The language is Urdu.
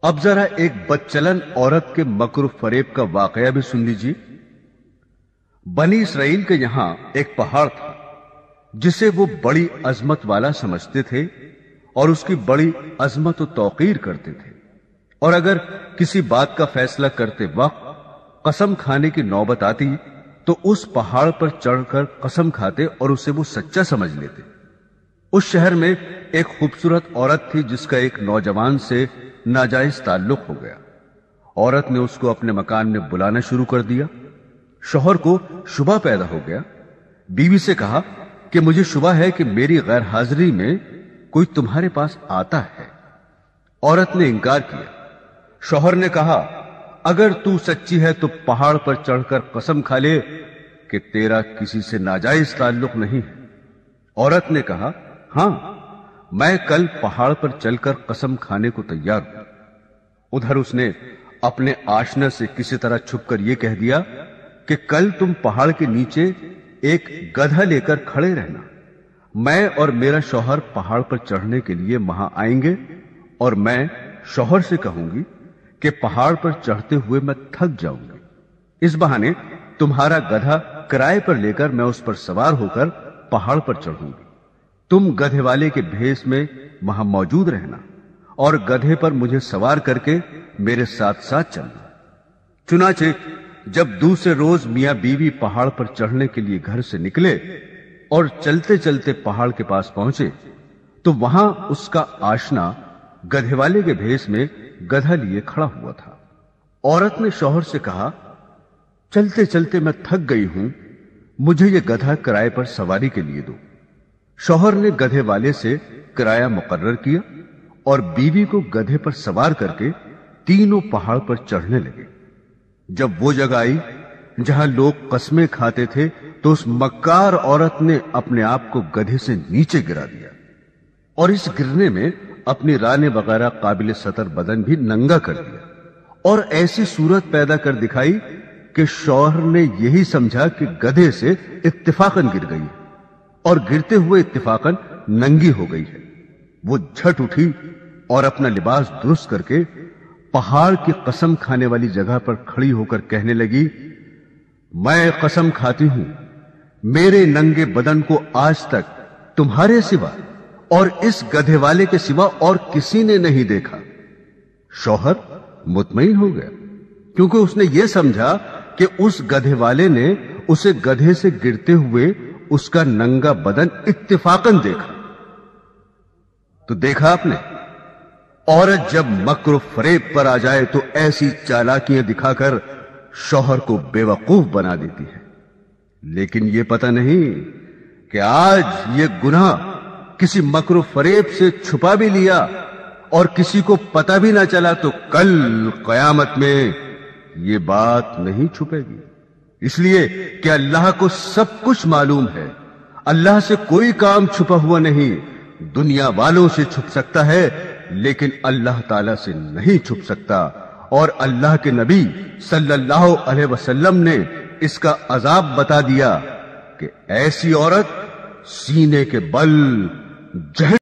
اب ذرا ایک بدچلن عورت کے مکر و فریب کا واقعہ بھی سن لیجیے۔ بنی اسرائیل کے یہاں ایک پہاڑ تھا جسے وہ بڑی عظمت والا سمجھتے تھے اور اس کی بڑی عظمت و توقیر کرتے تھے، اور اگر کسی بات کا فیصلہ کرتے وقت قسم کھانے کی نوبت آتی تو اس پہاڑ پر چڑھ کر قسم کھاتے اور اسے وہ سچا سمجھ لیتے۔ اس شہر میں ایک خوبصورت عورت تھی جس کا ایک نوجوان سے ناجائز تعلق ہو گیا۔ عورت نے اس کو اپنے مکان میں بلانا شروع کر دیا۔ شوہر کو شبہ پیدا ہو گیا۔ بیوی سے کہا کہ مجھے شبہ ہے کہ میری غیر حاضری میں کوئی تمہارے پاس آتا ہے۔ عورت نے انکار کیا۔ شوہر نے کہا اگر تو سچی ہے تو پہاڑ پر چڑھ کر قسم کھا لے کہ تیرا کسی سے ناجائز تعلق نہیں ہے۔ عورت نے کہا ہاں، میں کل پہاڑ پر چل کر قسم کھانے کو تیار ہوں۔ ادھر اس نے اپنے آشنا سے کسی طرح چھپ کر یہ کہہ دیا کہ کل تم پہاڑ کے نیچے ایک گدھا لے کر کھڑے رہنا، میں اور میرا شوہر پہاڑ پر چڑھنے کے لیے وہاں آئیں گے، اور میں شوہر سے کہوں گی کہ پہاڑ پر چڑھتے ہوئے میں تھک جاؤں گی، اس بہانے تمہارا گدھا کرائے پر لے کر میں اس پر سوار ہو کر پہاڑ پر چڑھوں گی۔ تم گدھے والے کے بھیس میں وہاں موجود رہنا اور گدھے پر مجھے سوار کر کے میرے ساتھ ساتھ چلنا۔ چنانچہ جب دوسرے روز میاں بیوی پہاڑ پر چڑھنے کے لیے گھر سے نکلے اور چلتے چلتے پہاڑ کے پاس پہنچے تو وہاں اس کا آشنا گدھے والے کے بھیس میں گدھا لیے کھڑا ہوا تھا۔ عورت نے شوہر سے کہا چلتے چلتے میں تھک گئی ہوں، مجھے یہ گدھا کرائے پر سواری کے لیے دو۔ شوہر نے گدھے والے سے کرایہ مقرر کیا اور بیوی کو گدھے پر سوار کر کے تینوں پہاڑ پر چڑھنے لگے۔ جب وہ جگہ آئی جہاں لوگ قسمیں کھاتے تھے تو اس مکار عورت نے اپنے آپ کو گدھے سے نیچے گرا دیا، اور اس گرنے میں اپنی رانے وغیرہ قابل سطر بدن بھی ننگا کر دیا، اور ایسی صورت پیدا کر دکھائی کہ شوہر نے یہی سمجھا کہ گدھے سے اتفاقاً گر گئی اور گرتے ہوئے اتفاقاً ننگی ہو گئی ہے۔ وہ جھٹ اٹھی اور اپنا لباس درست کر کے پہاڑ کی قسم کھانے والی جگہ پر کھڑی ہو کر کہنے لگی میں قسم کھاتی ہوں میرے ننگے بدن کو آج تک تمہارے سوا اور اس گدھے والے کے سوا اور کسی نے نہیں دیکھا۔ شوہر مطمئن ہو گیا کیونکہ اس نے یہ سمجھا کہ اس گدھے والے نے اسے گدھے سے گرتے ہوئے اس کا ننگا بدن اتفاقاً دیکھا۔ تو دیکھا آپ نے، عورت جب مکر و فریب پر آ جائے تو ایسی چالاکیاں دکھا کر شوہر کو بے وقوف بنا دیتی ہے، لیکن یہ پتہ نہیں کہ آج یہ گناہ کسی مکر و فریب سے چھپا بھی لیا اور کسی کو پتہ بھی نہ چلا تو کل قیامت میں یہ بات نہیں چھپے گی، اس لیے کہ اللہ کو سب کچھ معلوم ہے۔ اللہ سے کوئی کام چھپا ہوا نہیں، دنیا والوں سے چھپ سکتا ہے لیکن اللہ تعالی سے نہیں چھپ سکتا، اور اللہ کے نبی صلی اللہ علیہ وسلم نے اس کا عذاب بتا دیا کہ ایسی عورت سینے کے بل جہنم